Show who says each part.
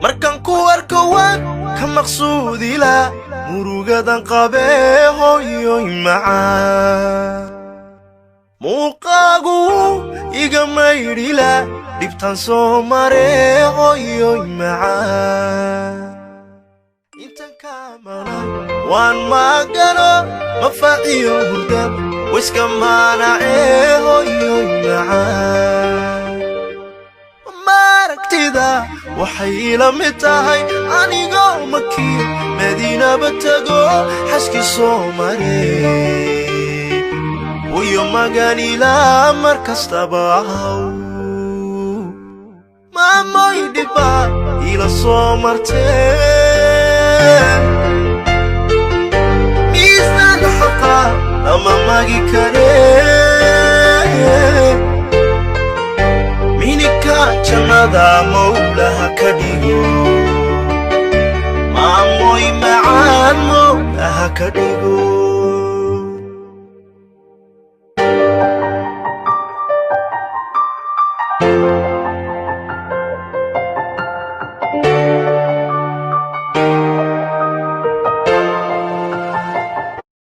Speaker 1: markan ku arko waan ka maqsuudi la murugadan qabee hooyoy macaan muuqaagu iga maydhi la dhibtan soo maree hooyoy macaan intan kaamana waan maagano mafaaciyo hurda wiska maanacee hooyoy macaan maaragtida waxay ila mid tahay anigoo makiyo madiinaba tago xaski soo maree ويو مغانيلا مركزتبا ما مويدبا إلى صومرتين ميزان حقا أما ماغي كارين مينيكا جنادا مولاها كديو ما موي معان مولاها كديو